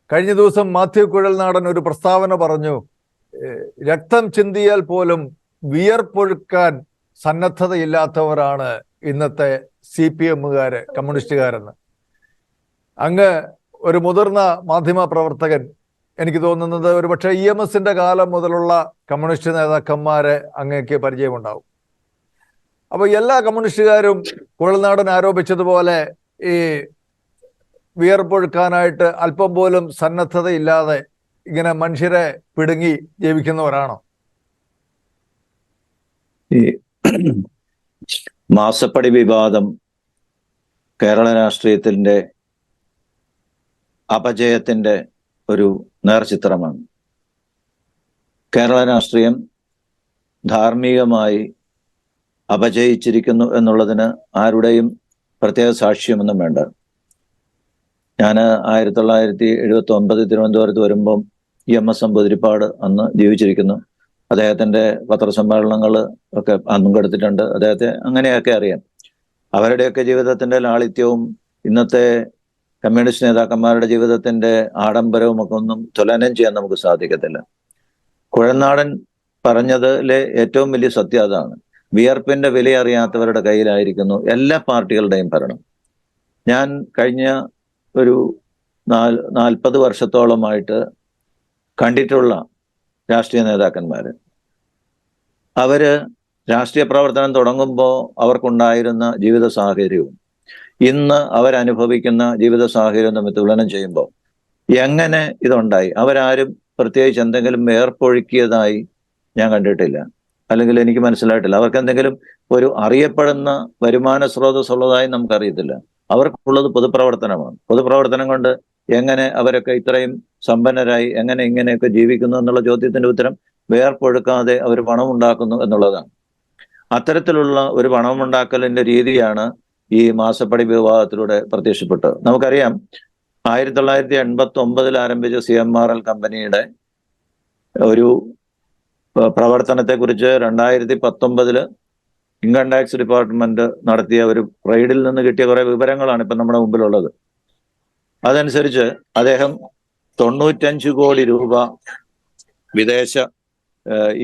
കഴിഞ്ഞ ദിവസം മാത്യു കുഴൽനാടൻ ഒരു പ്രസ്താവന പറഞ്ഞു, രക്തം ചിന്തിയാൽ പോലും വിയർപ്പൊഴുക്കാൻ സന്നദ്ധതയില്ലാത്തവരാണ് ഇന്നത്തെ CPM-കാര്, കമ്മ്യൂണിസ്റ്റുകാരെന്ന്. അങ്ങ് ഒരു മുതിർന്ന മാധ്യമ പ്രവർത്തകൻ, എനിക്ക് തോന്നുന്നത് ഒരുപക്ഷെ EMS-ന്റെ കാലം മുതലുള്ള കമ്മ്യൂണിസ്റ്റ് നേതാക്കന്മാരെ അങ്ങേക്ക് പരിചയമുണ്ടാവും. അപ്പോൾ എല്ലാ കമ്മ്യൂണിസ്റ്റുകാരും കുഴൽനാടൻ ആരോപിച്ചതുപോലെ ഈ വിയർപ്പൊഴുക്കാനായിട്ട് അല്പം പോലും സന്നദ്ധതയില്ലാതെ ഇങ്ങനെ മനുഷ്യരെ പിടുങ്ങി ജീവിക്കുന്നവരാണോ? ഈ മാസപ്പടി വിവാദം കേരള രാഷ്ട്രീയത്തിന്റെ അപജയത്തിന്റെ ഒരു നേർചിത്രമാണ്. കേരള രാഷ്ട്രീയം ധാർമ്മികമായി അപജയിച്ചിരിക്കുന്നു എന്നുള്ളതിന് ആരുടെയും പ്രത്യേക സാക്ഷ്യമൊന്നും വേണ്ട. ഞാൻ 1979 തിരുവനന്തപുരത്ത് വരുമ്പം EMS നമ്പൂതിരിപ്പാട് അന്ന് ജീവിച്ചിരിക്കുന്നു. അദ്ദേഹത്തിന്റെ പത്രസമ്മേളനങ്ങൾ ഒക്കെ പങ്കെടുത്തിട്ടുണ്ട്. അദ്ദേഹത്തെ അങ്ങനെയൊക്കെ അറിയാം. അവരുടെയൊക്കെ ജീവിതത്തിന്റെ ലാളിത്യവും ഇന്നത്തെ കമ്മ്യൂണിസ്റ്റ് നേതാക്കന്മാരുടെ ജീവിതത്തിന്റെ ആഡംബരവും ഒക്കെ ഒന്നും തുലനം ചെയ്യാൻ നമുക്ക് സാധിക്കത്തില്ല. കുഴൽനാടൻ പറഞ്ഞതിലെ ഏറ്റവും വലിയ സത്യം അതാണ്. വിയർപ്പിന്റെ വില അറിയാത്തവരുടെ കയ്യിലായിരിക്കുന്നു എല്ലാ പാർട്ടികളുടെയും ഭരണം. ഞാൻ കഴിഞ്ഞ ഒരു 40 വർഷത്തോളമായിട്ട് കണ്ടിട്ടുള്ള രാഷ്ട്രീയ നേതാക്കന്മാര്, അവര് രാഷ്ട്രീയ പ്രവർത്തനം തുടങ്ങുമ്പോൾ അവർക്കുണ്ടായിരുന്ന ജീവിത സാഹചര്യവും ഇന്ന് അവരനുഭവിക്കുന്ന ജീവിത സാഹചര്യവും തമ്മിൽ തുലനം ചെയ്യുമ്പോൾ എങ്ങനെ ഇതുണ്ടായി? അവരാരും പ്രത്യേകിച്ച് എന്തെങ്കിലും വേർപ്പൊഴുക്കിയതായി ഞാൻ കണ്ടിട്ടില്ല, അല്ലെങ്കിൽ എനിക്ക് മനസ്സിലായിട്ടില്ല. അവർക്ക് എന്തെങ്കിലും ഒരു അറിയപ്പെടുന്ന വരുമാന സ്രോതസ് ഉള്ളതായി നമുക്കറിയത്തില്ല. അവർക്കുള്ളത് പൊതുപ്രവർത്തനമാണ്. പൊതുപ്രവർത്തനം കൊണ്ട് എങ്ങനെ അവരൊക്കെ ഇത്രയും സമ്പന്നരായി, എങ്ങനെ ഇങ്ങനെയൊക്കെ ജീവിക്കുന്നു എന്നുള്ള ചോദ്യത്തിന്റെ ഉത്തരം വേർപ്പൊഴുക്കാതെ അവർ പണമുണ്ടാക്കുന്നു എന്നുള്ളതാണ്. അത്തരത്തിലുള്ള ഒരു പണമുണ്ടാക്കലിന്റെ രീതിയാണ് ഈ മാസപ്പടി വിവാദത്തിലൂടെ പ്രത്യക്ഷപ്പെട്ടത്. നമുക്കറിയാം, 1989 ആരംഭിച്ച CMRL കമ്പനിയുടെ ഒരു പ്രവർത്തനത്തെക്കുറിച്ച് 2019 ഇൻകം ടാക്സ് ഡിപ്പാർട്ട്മെന്റ് നടത്തിയ ഒരു റെയ്ഡിൽ നിന്ന് കിട്ടിയ കുറെ വിവരങ്ങളാണ് ഇപ്പം നമ്മുടെ മുമ്പിലുള്ളത്. അതനുസരിച്ച് അദ്ദേഹം 95 കോടി രൂപ വിദേശ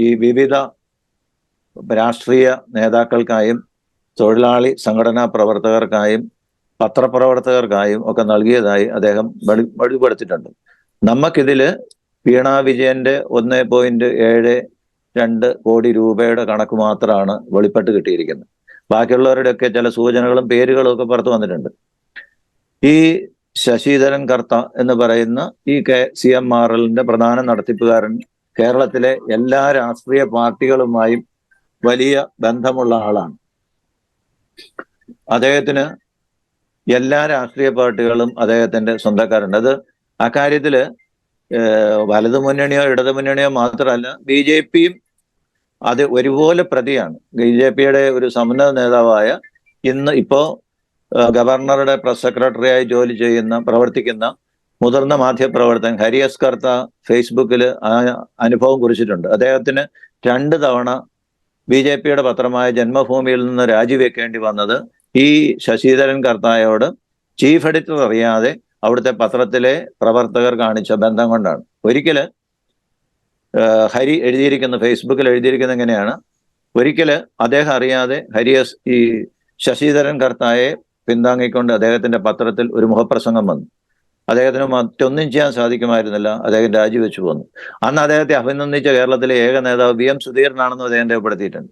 ഈ വിവിധ രാഷ്ട്രീയ നേതാക്കൾക്കായും തൊഴിലാളി സംഘടനാ പ്രവർത്തകർക്കായും പത്രപ്രവർത്തകർക്കായും ഒക്കെ നൽകിയതായി അദ്ദേഹം വെളിപ്പെടുത്തിയിട്ടുണ്ട്. നമുക്കിതില് വീണ വിജയന്റെ 1.72 കോടി രൂപയുടെ കണക്ക് മാത്രമാണ് വെളിപ്പെട്ട് കിട്ടിയിരിക്കുന്നത്. ബാക്കിയുള്ളവരുടെയൊക്കെ ചില സൂചനകളും പേരുകളും ഒക്കെ പുറത്തു വന്നിട്ടുണ്ട്. ഈ ശശിധരൻ കർത്ത എന്ന് പറയുന്ന ഈ CMRL-ന്റെ പ്രധാന നടത്തിപ്പുകാരൻ കേരളത്തിലെ എല്ലാ രാഷ്ട്രീയ പാർട്ടികളുമായും വലിയ ബന്ധമുള്ള ആളാണ്. അദ്ദേഹത്തിന് എല്ലാ രാഷ്ട്രീയ പാർട്ടികളും അദ്ദേഹത്തിന്റെ സ്വന്തക്കാരുണ്ട്. അത് അക്കാര്യത്തില് വലതു മുന്നണിയോ ഇടതു മുന്നണിയോ മാത്രമല്ല, BJP-യും അത് ഒരുപോലെ പ്രതിയാണ്. BJP-യുടെ ഒരു സമുന്നത നേതാവായ, ഇപ്പോ ഗവർണറുടെ പ്രസ് സെക്രട്ടറിയായി ജോലി പ്രവർത്തിക്കുന്ന മുതിർന്ന മാധ്യമപ്രവർത്തകൻ ഹരിയസ് കർത്ത ഫേസ്ബുക്കിൽ ആ അനുഭവം കുറിച്ചിട്ടുണ്ട്. അദ്ദേഹത്തിന് 2 തവണ BJP-യുടെ പത്രമായ ജന്മഭൂമിയിൽ നിന്ന് രാജിവെക്കേണ്ടി വന്നത് ഈ ശശിധരൻ കർത്തായോട് ചീഫ് എഡിറ്റർ അറിയാതെ അവിടുത്തെ പത്രത്തിലെ പ്രവർത്തകർ കാണിച്ച ബന്ധം കൊണ്ടാണ്. ഒരിക്കല് ഹരി എഴുതിയിരിക്കുന്ന, ഫേസ്ബുക്കിൽ എഴുതിയിരിക്കുന്ന എങ്ങനെയാണ്, ഒരിക്കല് അദ്ദേഹം അറിയാതെ ഈ ശശിധരൻ കർത്തായെ പിന്താങ്ങിക്കൊണ്ട് അദ്ദേഹത്തിന്റെ പത്രത്തിൽ ഒരു മുഖപ്രസംഗം വന്നു. അദ്ദേഹത്തിന് മറ്റൊന്നും ചെയ്യാൻ സാധിക്കുമായിരുന്നില്ല. അദ്ദേഹം രാജിവെച്ചു പോന്നു. അന്ന് അദ്ദേഹത്തെ അഭിനന്ദിച്ച കേരളത്തിലെ ഏക നേതാവ് VM സുധീരനാണെന്നും അദ്ദേഹം രേഖപ്പെടുത്തിയിട്ടുണ്ട്.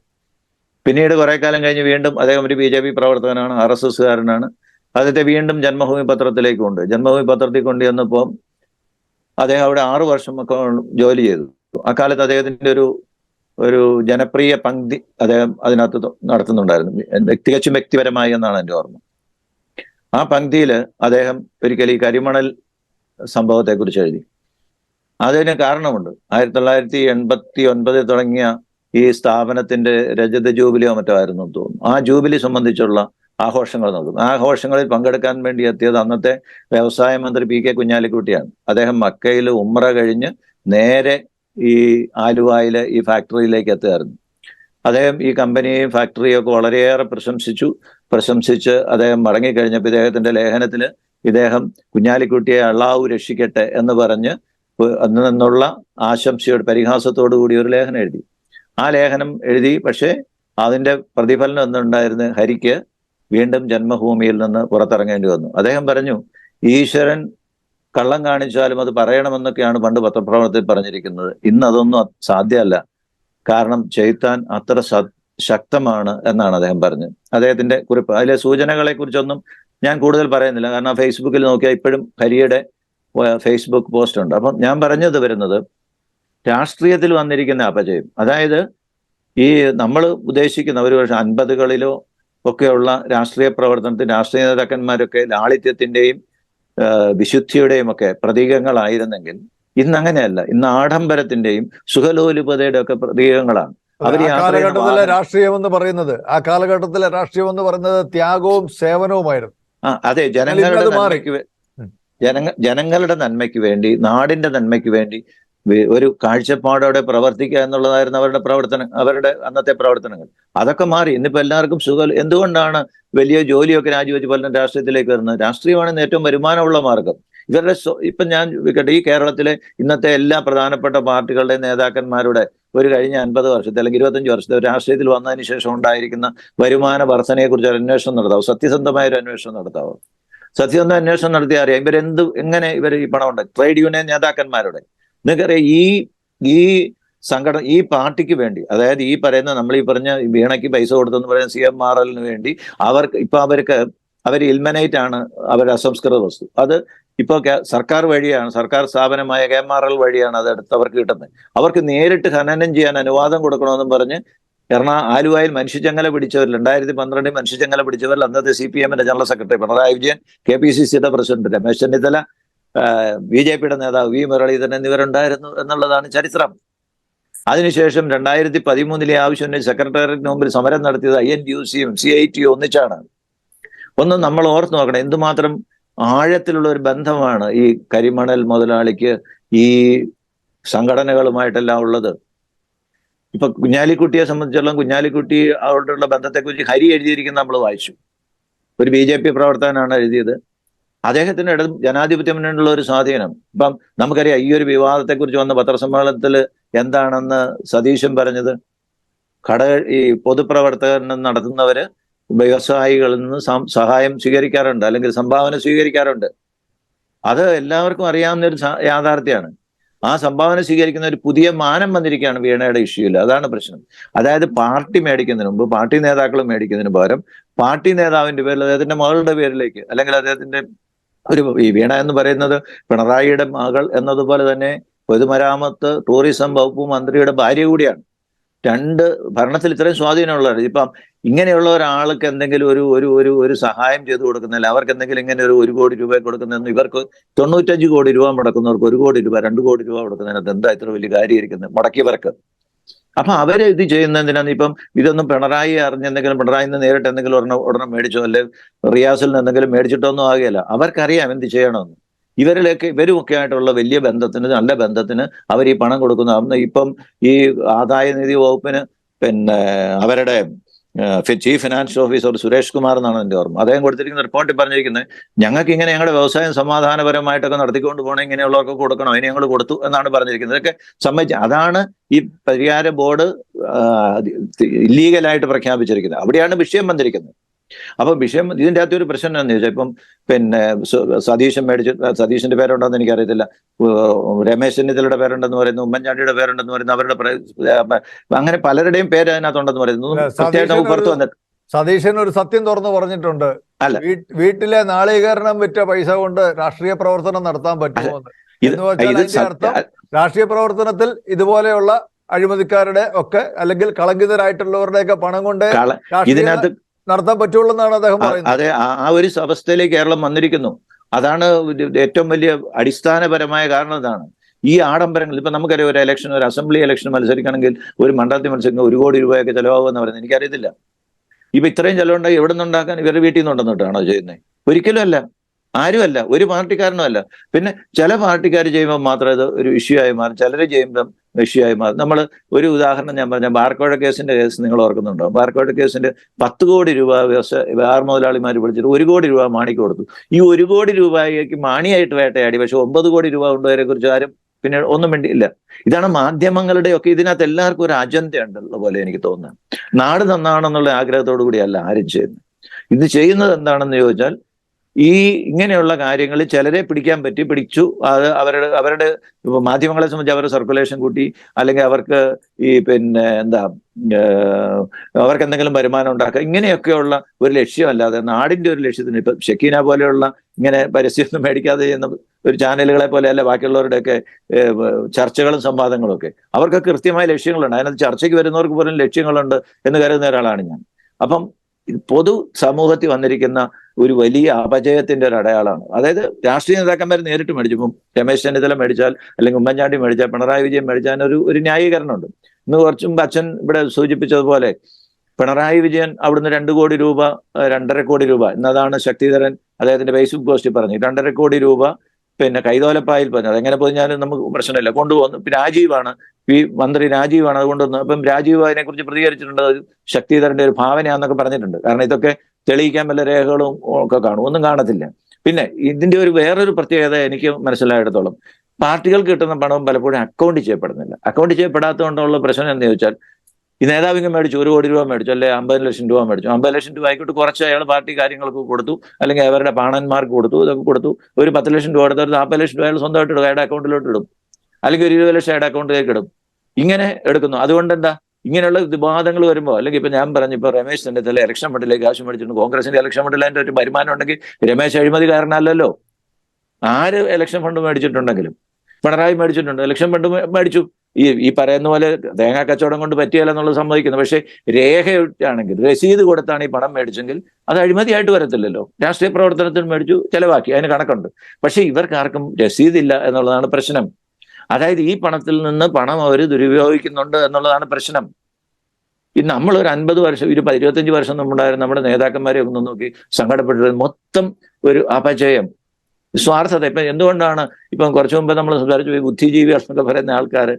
പിന്നീട് കുറെ കാലം കഴിഞ്ഞ് വീണ്ടും അദ്ദേഹം ഒരു BJP പ്രവർത്തകനാണ്, RSS-കാരനാണ്. അദ്ദേഹത്തെ വീണ്ടും ജന്മഭൂമി പത്രത്തിലേക്ക് കൊണ്ട്, ജന്മഭൂമി പത്രത്തിൽ കൊണ്ടുവന്നപ്പോൾ അദ്ദേഹം അവിടെ 6 വർഷമൊക്കെ ജോലി ചെയ്തു. അക്കാലത്ത് അദ്ദേഹത്തിന്റെ ഒരു ജനപ്രിയ പങ്ക്തി അദ്ദേഹം അതിനകത്ത് നടത്തുന്നുണ്ടായിരുന്നു, തികച്ചും വ്യക്തിപരമായി എന്നാണ് എൻ്റെ ഓർമ്മ. ആ പങ്ക്തിയിൽ അദ്ദേഹം ഒരിക്കൽ ഈ കരിമണൽ സംഭവത്തെക്കുറിച്ച് എഴുതി. അതിന് കാരണമുണ്ട്. 1989 തുടങ്ങിയ ഈ സ്ഥാപനത്തിന്റെ രജത ജൂബിലിയോ മറ്റോ ആയിരുന്നു തോന്നുന്നു. ആ ജൂബിലി സംബന്ധിച്ചുള്ള ആഘോഷങ്ങൾ നടക്കും. ആ ആഘോഷങ്ങളിൽ പങ്കെടുക്കാൻ വേണ്ടി എത്തിയത് അന്നത്തെ വ്യവസായ മന്ത്രി PK കുഞ്ഞാലിക്കുട്ടിയാണ്. അദ്ദേഹം മക്കയിൽ ഉംറ കഴിഞ്ഞ് നേരെ ഈ ആലുവായിലെ ഈ ഫാക്ടറിയിലേക്ക് എത്തുകയായിരുന്നു. അദ്ദേഹം ഈ കമ്പനിയെയും ഫാക്ടറിയും ഒക്കെ വളരെയേറെ പ്രശംസിച്ച് അദ്ദേഹം മടങ്ങിക്കഴിഞ്ഞപ്പോൾ ഇദ്ദേഹത്തിന്റെ ലേഖനത്തിൽ ഇദ്ദേഹം കുഞ്ഞാലിക്കുട്ടിയെ അള്ളാഹു രക്ഷിക്കട്ടെ എന്ന് പറഞ്ഞ് അതിൽ നിന്നുള്ള ആശംസയോട് പരിഹാസത്തോടു കൂടി ഒരു ലേഖനം എഴുതി. ആ ലേഖനം എഴുതി, പക്ഷേ അതിന്റെ പ്രതിഫലനം എന്തുണ്ടായിരുന്നു? ഹരിക്ക് വീണ്ടും ജന്മഭൂമിയിൽ നിന്ന് പുറത്തിറങ്ങേണ്ടി വന്നു. അദ്ദേഹം പറഞ്ഞു, ഈശ്വരൻ കള്ളം കാണിച്ചാലും അത് പറയണമെന്നൊക്കെയാണ് പണ്ട് പത്രപ്രവർത്തനത്തിൽ പറഞ്ഞിരിക്കുന്നത്. ഇന്ന് അതൊന്നും സാധ്യമല്ല. കാരണം ചെയ്ത്താൻ അത്ര ശക്തമാണ് എന്നാണ് അദ്ദേഹം പറഞ്ഞത്. അദ്ദേഹത്തിന്റെ കുറിപ്പ്, അതിലെ സൂചനകളെ കുറിച്ചൊന്നും ഞാൻ കൂടുതൽ പറയുന്നില്ല. കാരണം ഫേസ്ബുക്കിൽ നോക്കിയാൽ ഇപ്പോഴും ഹരിയുടെ ഫേസ്ബുക്ക് പോസ്റ്റ് ഉണ്ട്. അപ്പം ഞാൻ പറഞ്ഞത് വരുന്നത് രാഷ്ട്രീയത്തിൽ വന്നിരിക്കുന്ന അപജയം, അതായത് ഈ നമ്മൾ ഉദ്ദേശിക്കുന്ന ഒരു പക്ഷേ 50കളിലോ ഒക്കെയുള്ള രാഷ്ട്രീയ പ്രവർത്തനത്തിൽ രാഷ്ട്രീയ നേതാക്കന്മാരൊക്കെ ലാളിത്യത്തിന്റെയും വിശുദ്ധിയുടെയും ഒക്കെ പ്രതീകങ്ങളായിരുന്നെങ്കിൽ ഇന്ന് അങ്ങനെയല്ല. ഇന്ന് ആഡംബരത്തിന്റെയും സുഖലോലുപതയുടെ ഒക്കെ പ്രതീകങ്ങളാണ്. അവർ കാലഘട്ടത്തിലെ രാഷ്ട്രീയം എന്ന് പറയുന്നത് ത്യാഗവും സേവനവുമായിരുന്നു. അതെ, ജനങ്ങളുടെ നന്മയ്ക്ക് വേണ്ടി, നാടിന്റെ നന്മയ്ക്ക് വേണ്ടി ഒരു കാഴ്ചപ്പാടോടെ പ്രവർത്തിക്കുക എന്നുള്ളതായിരുന്നു അവരുടെ അന്നത്തെ പ്രവർത്തനങ്ങൾ. അതൊക്കെ മാറി. ഇന്നിപ്പോ എല്ലാവർക്കും എന്തുകൊണ്ടാണ് വലിയ ജോലിയൊക്കെ രാജിവെച്ച് പലരും രാഷ്ട്രീയത്തിലേക്ക് വരുന്നത്? രാഷ്ട്രീയമാണ് ഇന്ന് ഏറ്റവും വരുമാനമുള്ള മാർഗം. ഇവരുടെ ഇപ്പൊ ഞാൻ ഈ കേരളത്തിലെ ഇന്നത്തെ എല്ലാ പ്രധാനപ്പെട്ട പാർട്ടികളുടെ നേതാക്കന്മാരുടെ ഒരു കഴിഞ്ഞ 50 വർഷത്തെ അല്ലെങ്കിൽ 25 വർഷത്തെ രാഷ്ട്രീയത്തിൽ വന്നതിന് ശേഷം ഉണ്ടായിരിക്കുന്ന വരുമാന വർധനയെ കുറിച്ച് ഒരു അന്വേഷണം നടത്താവോ? സത്യസന്ധമായ ഒരു അന്വേഷണം നടത്താവോ? സത്യസന്ധ അന്വേഷണം നടത്തിയാൽ അറിയാം എങ്ങനെ ഇവർ ഈ പണം ഉണ്ട്. ട്രേഡ് യൂണിയൻ നേതാക്കന്മാരുടെ നിങ്ങൾക്കറിയാം, ഈ സംഘടന ഈ പാർട്ടിക്ക് വേണ്ടി, അതായത് ഈ പറയുന്ന നമ്മൾ ഈ പറഞ്ഞ വീണയ്ക്ക് പൈസ കൊടുത്തെന്ന് പറയുന്ന CMRL വേണ്ടി അവർ ഇൽമനേറ്റ് ആണ് അവരുടെ അസംസ്കൃത വസ്തു. അത് ഇപ്പൊ സർക്കാർ വഴിയാണ്, സർക്കാർ സ്ഥാപനമായ KMRL വഴിയാണ് അത് അവർക്ക് കിട്ടുന്നത്. അവർക്ക് നേരിട്ട് ഖനനം ചെയ്യാൻ അനുവാദം കൊടുക്കണമെന്നും പറഞ്ഞ് ആലുവയിൽ മനുഷ്യച്ചങ്ങല പിടിച്ചവരിൽ 2012 മനുഷ്യച്ചങ്ങല പിടിച്ചവരിൽ അന്നത്തെ CPM-ന്റെ ജനറൽ സെക്രട്ടറി പിണറായി വിജയൻ, KPCC-യുടെ പ്രസിഡന്റ് രമേശ് ചെന്നിത്തല, BJP-യുടെ നേതാവ് V മുരളീധരൻ എന്നിവരുണ്ടായിരുന്നു എന്നുള്ളതാണ് ചരിത്രം. അതിനുശേഷം 2013 ആവശ്യം സെക്രട്ടേറിയറ്റിന് മുമ്പിൽ സമരം നടത്തിയത് INTUC-യും CIT-യും ഒന്നിച്ചാണ്. ഒന്ന് നമ്മൾ ഓർത്ത് നോക്കണം, എന്തുമാത്രം ആഴത്തിലുള്ള ഒരു ബന്ധമാണ് ഈ കരിമണൽ മുതലാളിക്ക് ഈ സംഘടനകളുമായിട്ടെല്ലാം ഉള്ളത്. ഇപ്പൊ കുഞ്ഞാലിക്കുട്ടിയെ സംബന്ധിച്ചിടത്തോളം കുഞ്ഞാലിക്കുട്ടി അവരോടുള്ള ബന്ധത്തെക്കുറിച്ച് ഹരി എഴുതിയിരിക്കുന്ന നമ്മൾ വായിച്ചു. ഒരു BJP പ്രവർത്തകനാണ് എഴുതിയത്. അദ്ദേഹത്തിന് ജനാധിപത്യ മുന്നണിയുള്ള ഒരു സ്വാധീനം. ഇപ്പം നമുക്കറിയാം, ഈ ഒരു വിവാദത്തെക്കുറിച്ച് വന്ന പത്രസമ്മേളനത്തിൽ എന്താണെന്ന് സതീശൻ പറഞ്ഞത്, ഈ പൊതുപ്രവർത്തകർ നടത്തുന്നവര് വ്യവസായികളിൽ നിന്ന് സഹായം സ്വീകരിക്കാറുണ്ട്, അല്ലെങ്കിൽ സംഭാവന സ്വീകരിക്കാറുണ്ട്. അത് എല്ലാവർക്കും അറിയാവുന്ന ഒരു യാഥാർത്ഥ്യമാണ്. ആ സംഭാവന സ്വീകരിക്കുന്ന ഒരു പുതിയ മാനം വന്നിരിക്കുകയാണ് വീണയുടെ ഇഷ്യൂയിൽ. അതാണ് പ്രശ്നം. അതായത് പാർട്ടി മേടിക്കുന്നതിന് മുമ്പ്, പാർട്ടി നേതാക്കൾ മേടിക്കുന്നതിന് പകരം പാർട്ടി നേതാവിന്റെ പേരിൽ, അദ്ദേഹത്തിന്റെ മകളുടെ പേരിലേക്ക്, അല്ലെങ്കിൽ അദ്ദേഹത്തിന്റെ ഈ വീണ എന്ന് പറയുന്നത് പിണറായിയുടെ മകൾ എന്നതുപോലെ തന്നെ പൊതുമരാമത്ത് ടൂറിസം വകുപ്പ് മന്ത്രിയുടെ ഭാര്യ കൂടിയാണ്. രണ്ട് ഭരണത്തിൽ ഇത്രയും സ്വാധീനമുള്ളവർ. ഇപ്പം ഇങ്ങനെയുള്ള ഒരാൾക്ക് എന്തെങ്കിലും ഒരു സഹായം ചെയ്തു കൊടുക്കുന്നില്ല, അവർക്ക് എന്തെങ്കിലും ഇങ്ങനെ ഒരു 1 കോടി രൂപ കൊടുക്കുന്നതെന്ന്, ഇവർക്ക് 95 കോടി രൂപ മുടക്കുന്നവർക്ക് 1 കോടി രൂപ 2 കോടി രൂപ കൊടുക്കുന്നതിനകത്ത് എന്താ ഇത്ര വലിയ കാര്യമായിരിക്കുന്നത് മുടക്കിയവർക്ക്? അപ്പൊ അവരെ ഇത് ചെയ്യുന്നതിനാണ്. ഇപ്പം ഇതൊന്നും പിണറായി അറിഞ്ഞെന്തെങ്കിലും, പിണറായി നിന്ന് നേരിട്ട് എന്തെങ്കിലും ഉടനെ മേടിച്ചോ, അല്ലെങ്കിൽ റിയാസിൽ നിന്ന് എന്തെങ്കിലും മേടിച്ചിട്ടൊന്നും ആകുകയില്ല. അവർക്കറിയാം എന്ത് ചെയ്യണമെന്ന്. ഇവരുമൊക്കെ ആയിട്ടുള്ള വലിയ ബന്ധത്തിന്, നല്ല ബന്ധത്തിന് അവർ ഈ പണം കൊടുക്കുന്നു. അന്ന് ഇപ്പം ഈ ആദായ നികുതി വകുപ്പിന് അവരുടെ chief financial officer Suresh Kumar എന്നാണ് എൻ്റെ ഓർമ്മ, അദ്ദേഹം കൊടുത്തിരിക്കുന്ന റിപ്പോർട്ടിൽ പറഞ്ഞിരിക്കുന്നത്, ഞങ്ങൾക്ക് ഇങ്ങനെ ഞങ്ങളുടെ വ്യവസായം സമാധാനപരമായിട്ടൊക്കെ നടത്തിക്കൊണ്ട് പോകണം, ഇങ്ങനെയുള്ളവർക്ക് കൊടുക്കണം, അതിന് ഞങ്ങൾ കൊടുത്തു എന്നാണ് പറഞ്ഞിരിക്കുന്നത്. ഇതൊക്കെ സമ്മതിച്ച് അതാണ് ഈ പരിഹാര ബോർഡ് ഇല്ലീഗലായിട്ട് പ്രഖ്യാപിച്ചിരിക്കുന്നത്. അവിടെയാണ് വിഷയം വന്നിരിക്കുന്നത്. അപ്പൊ വിഷയം ഇതിൻ്റെ അകത്തൊരു പ്രശ്നം എന്താണെന്ന് ചോദിച്ചാൽ, ഇപ്പം സതീശന്റെ പേരുണ്ടോന്ന് എനിക്കറിയത്തില്ല, രമേശ് ചെന്നിത്തലയുടെ പേരുണ്ടെന്ന് പറയുന്നു, ഉമ്മൻചാണ്ടിയുടെ പേരുണ്ടെന്ന് പറയുന്നു, അവരുടെ അങ്ങനെ പലരുടെയും പേര് അതിനകത്തുണ്ടെന്ന് പറയുന്നു. കൃത്യമായിട്ട് പുറത്തു വന്നിട്ട് സതീശൻ ഒരു സത്യം തുറന്നു പറഞ്ഞിട്ടുണ്ട്, അല്ല വീട്ടിലെ നാളീകരണം വിറ്റ പൈസ കൊണ്ട് രാഷ്ട്രീയ പ്രവർത്തനം നടത്താൻ പറ്റുമോ എന്ന് വെച്ചാൽ അർത്ഥം രാഷ്ട്രീയ പ്രവർത്തനത്തിൽ ഇതുപോലെയുള്ള അഴിമതിക്കാരുടെ ഒക്കെ അല്ലെങ്കിൽ കളങ്കിതരായിട്ടുള്ളവരുടെയൊക്കെ പണം കൊണ്ട് ഇതിനകത്ത് നടത്താൻ പറ്റുള്ളൂ എന്നാണ് അദ്ദേഹം പറയുന്നത്. അതെ, ആ ഒരു അവസ്ഥയിലേക്ക് കേരളം വന്നിരിക്കുന്നു. അതാണ് ഏറ്റവും വലിയ അടിസ്ഥാനപരമായ കാരണം. ഇതാണ് ഈ ആഡംബരങ്ങൾ. ഇപ്പൊ നമുക്കറിയാം, ഒരു അസംബ്ലി ഇലക്ഷൻ മത്സരിക്കണമെങ്കിൽ, ഒരു മണ്ഡലത്തിൽ മത്സരിക്കുന്ന 1 കോടി രൂപയൊക്കെ ചെലവാകുമെന്ന് പറയുന്നത് എനിക്കറിയത്തില്ല. ഇപ്പൊ ഇത്രയും ചെലവുണ്ടായി എവിടെ നിന്നുണ്ടാക്കാൻ? ഇവരുടെ വീട്ടിൽ നിന്നുണ്ടെന്നിട്ടാണോ ചെയ്യുന്നത്? ഒരിക്കലും അല്ല. ആരുമല്ല, ഒരു പാർട്ടിക്കാരനും അല്ല. പിന്നെ ചില പാർട്ടിക്കാർ ചെയ്യുമ്പോൾ മാത്രമേ ഇത് ഒരു ഇഷ്യൂ ആയി മാറും, ചിലർ ചെയ്യുമ്പം ഇഷ്യൂ ആയി മാറും. നമ്മൾ ഒരു ഉദാഹരണം ഞാൻ പറഞ്ഞ ബാർക്കോഴ കേസിന്റെ കേസ് നിങ്ങൾ ഓർക്കുന്നുണ്ടോ? ബാർക്കോഴ കേസിന്റെ 10 കോടി രൂപ വേർ മുതലാളിമാർ വിളിച്ചിട്ട് 1 കോടി രൂപ മാണിക്ക് കൊടുത്തു. ഈ 1 കോടി രൂപയ്ക്ക് മാണിയായിട്ട് വേട്ടയാടി, പക്ഷെ 9 കോടി രൂപ കൊണ്ടുവരെ കുറിച്ച് ആരും പിന്നെ ഒന്നും വേണ്ടിയില്ല. ഇതാണ് മാധ്യമങ്ങളുടെ ഒക്കെ ഇതിനകത്ത് എല്ലാവർക്കും ഒരു അജണ്ട ഉണ്ടുള്ള പോലെ എനിക്ക് തോന്നുന്നത്. നാട് നന്നാണെന്നുള്ള ആഗ്രഹത്തോടു കൂടിയല്ല ആരും ചെയ്യുന്നത്. ഇത് ചെയ്യുന്നത് എന്താണെന്ന് ചോദിച്ചാൽ, ഈ ഇങ്ങനെയുള്ള കാര്യങ്ങൾ ചിലരെ പിടിച്ചു, അത് അവരുടെ മാധ്യമങ്ങളെ സംബന്ധിച്ച് അവരുടെ സർക്കുലേഷൻ കൂട്ടി, അല്ലെങ്കിൽ അവർക്ക് ഈ പിന്നെ എന്താ അവർക്ക് എന്തെങ്കിലും വരുമാനം ഉണ്ടാക്കുക, ഇങ്ങനെയൊക്കെയുള്ള ഒരു ലക്ഷ്യമല്ലാതെ നാടിന്റെ ഒരു ലക്ഷ്യത്തിന്, ഇപ്പൊ ഷക്കീന പോലെയുള്ള ഇങ്ങനെ പരസ്യമൊന്നും മേടിക്കാതെ ചെയ്യുന്ന ഒരു ചാനലുകളെ പോലെയല്ല ബാക്കിയുള്ളവരുടെയൊക്കെ ചർച്ചകളും സംവാദങ്ങളും ഒക്കെ. അവർക്ക് കൃത്യമായ ലക്ഷ്യങ്ങളുണ്ട്. അതിനകത്ത് ചർച്ചയ്ക്ക് വരുന്നവർക്ക് പോലും ലക്ഷ്യങ്ങളുണ്ട് എന്ന് കരുതുന്ന ഒരാളാണ് ഞാൻ. അപ്പം പൊതു സമൂഹത്തിൽ വന്നിരിക്കുന്ന ഒരു വലിയ അപജയത്തിന്റെ ഒരു അടയാളമാണ്. അതായത് രാഷ്ട്രീയ നേതാക്കന്മാർ നേരിട്ട് മേടിച്ചു. ഇപ്പം രമേശ് ചെന്നിത്തല മേടിച്ചാൽ, അല്ലെങ്കിൽ ഉമ്മൻചാണ്ടി മേടിച്ചാൽ, പിണറായി വിജയൻ മേടിച്ചാൽ ഒരു ന്യായീകരണമുണ്ട്. ഇന്ന് കുറച്ചും അച്ഛൻ ഇവിടെ സൂചിപ്പിച്ചതുപോലെ പിണറായി വിജയൻ അവിടുന്ന് 2 കോടി രൂപ, 2.5 കോടി രൂപ, എന്നതാണ് ശക്തിധരൻ അദ്ദേഹത്തിന്റെ ഫേസ്ബുക്ക് പോസ്റ്റിൽ പറഞ്ഞു. 2.5 കോടി രൂപ പിന്നെ കൈതോലപ്പായിൽ പറഞ്ഞു. അതെങ്ങനെ പറഞ്ഞാലും നമുക്ക് പ്രശ്നമില്ല, കൊണ്ടുപോകുന്നു. രാജീവാണ്, മന്ത്രി രാജീവാണ് അത് കൊണ്ടുവന്നത്. അപ്പം രാജീവ് അതിനെക്കുറിച്ച് പ്രതികരിച്ചിട്ടുണ്ട്, ശക്തിധരന്റെ ഒരു ഭാവനയാന്നൊക്കെ പറഞ്ഞിട്ടുണ്ട്. കാരണം ഇതൊക്കെ തെളിയിക്കാൻ വല്ല രേഖകളും ഒക്കെ കാണും, ഒന്നും കാണത്തില്ല. പിന്നെ ഇതിന്റെ ഒരു വേറൊരു പ്രത്യേകത എനിക്ക് മനസ്സിലായിടത്തോളം, പാർട്ടികൾക്ക് കിട്ടുന്ന പണവും പലപ്പോഴും അക്കൗണ്ട് ചെയ്യപ്പെടുന്നില്ല. അക്കൗണ്ട് ചെയ്യപ്പെടാത്തതുകൊണ്ടുള്ള പ്രശ്നം എന്ന് ചോദിച്ചാൽ, ഈ നേതാവിംഗം മേടിച്ചു 1 കോടി രൂപ മേടിച്ചു, അല്ലെ 50 ലക്ഷം രൂപ മേടിച്ചു. 50 ലക്ഷം രൂപ ആയിക്കോട്ട്, കുറച്ച് അയാൾ പാർട്ടി കാര്യങ്ങൾക്ക് കൊടുത്തു, അല്ലെങ്കിൽ അവരുടെ പാണന്മാർക്ക് കൊടുത്തു, ഇതൊക്കെ കൊടുത്തു. ഒരു 10 ലക്ഷം രൂപ എടുത്ത് ഒരു 40 ലക്ഷം രൂപ അയാൾ സ്വന്തമായിട്ട് ഇടും, അയാളുടെ അക്കൗണ്ടിലോട്ട് ഇടും, അല്ലെങ്കിൽ ഒരു 20 ലക്ഷം അയാളുടെ അക്കൗണ്ടിലേക്ക് ഇടും. ഇങ്ങനെ എടുക്കുന്നു. അതുകൊണ്ട് എന്താ ഇങ്ങനെയുള്ള വിവാദങ്ങൾ വരുമ്പോൾ, അല്ലെങ്കിൽ ഇപ്പൊ ഞാൻ പറഞ്ഞു, ഇപ്പൊ രമേശ് ചെന്നിത്തല ഇലക്ഷൻ ഫണ്ടിലേക്ക് കാശ് മേടിച്ചിട്ടുണ്ട്. കോൺഗ്രസിന്റെ ഇലക്ഷൻ ഫണ്ടിൽ അതിന്റെ ഒരു വരുമാനം ഉണ്ടെങ്കിൽ രമേശ് അഴിമതിക്കാരനല്ലല്ലോ. ആര് ഇലക്ഷൻ ഫണ്ട് മേടിച്ചിട്ടുണ്ടെങ്കിലും, പിണറായി മേടിച്ചിട്ടുണ്ട്, ഇലക്ഷൻ ഫണ്ട് മേടിച്ചു. ഈ പറയുന്ന പോലെ തേങ്ങാ കച്ചവടം കൊണ്ട് പറ്റിയല്ല എന്നുള്ളത് സമ്മതിക്കുന്നു. പക്ഷെ രേഖയാണെങ്കിൽ, രസീത് കൊടുത്താണ് ഈ പണം മേടിച്ചെങ്കിൽ അത് അഴിമതിയായിട്ട് വരത്തില്ലല്ലോ. രാഷ്ട്രീയ പ്രവർത്തനത്തിന് മേടിച്ചു, ചെലവാക്കി, അതിന് കണക്കുണ്ട്. പക്ഷെ ഇവർക്കാർക്കും രസീതില്ല എന്നുള്ളതാണ് പ്രശ്നം. അതായത് ഈ പണത്തിൽ നിന്ന് പണം അവർ ദുരുപയോഗിക്കുന്നുണ്ട് എന്നുള്ളതാണ് പ്രശ്നം. നമ്മൾ ഒരു 50 വർഷം, 25 വർഷം നമ്മുടെ നേതാക്കന്മാരെ ഒന്ന് നോക്കി സങ്കടപ്പെട്ടത് മൊത്തം ഒരു അപജയം, സ്വാർത്ഥത. ഇപ്പൊ എന്തുകൊണ്ടാണ് ഇപ്പം കുറച്ചു മുമ്പ് നമ്മൾ സംസാരിച്ചു, ബുദ്ധിജീവികൾ എന്നൊക്കെ പറയുന്ന ആൾക്കാർ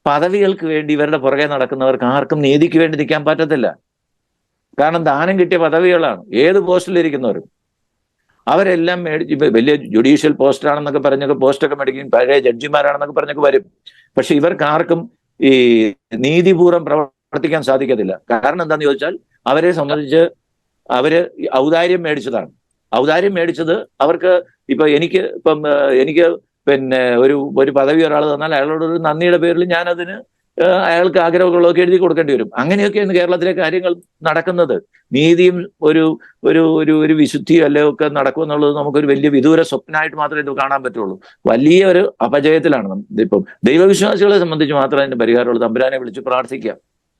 പദവികൾക്ക് വേണ്ടി ഇവരുടെ പുറകെ നടക്കുന്നവർക്ക് ആർക്കും നീതിക്ക് വേണ്ടി നിൽക്കാൻ പറ്റത്തില്ല. കാരണം ദാനം കിട്ടിയ പദവികളാണ് ഏത് പോസ്റ്റിലിരിക്കുന്നവരും. അവരെല്ലാം മേടിച്ച്, ഇപ്പൊ വലിയ ജുഡീഷ്യൽ പോസ്റ്റാണെന്നൊക്കെ പറഞ്ഞൊക്കെ പോസ്റ്റൊക്കെ മേടിക്കും, പഴയ ജഡ്ജിമാരാണെന്നൊക്കെ പറഞ്ഞൊക്കെ വരും. പക്ഷെ ഇവർക്ക് ആർക്കും ഈ നീതിപൂർവ്വം പ്രവർത്തിക്കാൻ സാധിക്കത്തില്ല. കാരണം എന്താന്ന് ചോദിച്ചാൽ, അവരെ സംബന്ധിച്ച് അവര് ഔദാര്യം മേടിച്ചതാണ്. ഔദാര്യം മേടിച്ചത് അവർക്ക്, എനിക്ക് പിന്നെ ഒരു പദവി ഒരാൾ തന്നാൽ അയാളോടൊരു നന്ദിയുടെ പേരിൽ ഞാനതിന് അയാൾക്ക് ആഗ്രഹങ്ങളൊക്കെ എഴുതി കൊടുക്കേണ്ടി വരും. അങ്ങനെയൊക്കെയാണ് കേരളത്തിലെ കാര്യങ്ങൾ നടക്കുന്നത്. നീതിയും ഒരു വിശുദ്ധിയും അല്ലെങ്കിൽ ഒക്കെ നടക്കുമെന്നുള്ളത് നമുക്കൊരു വലിയ വിദൂര സ്വപ്നമായിട്ട് മാത്രമേ ഇത് കാണാൻ പറ്റുള്ളൂ. വലിയൊരു അപജയത്തിലാണ് ഇപ്പം. ദൈവവിശ്വാസികളെ സംബന്ധിച്ച് മാത്രമേ അതിന്റെ പരിഹാരമുള്ളൂ. തമ്പുരാനെ വിളിച്ച് പ്രാർത്ഥിക്കാം.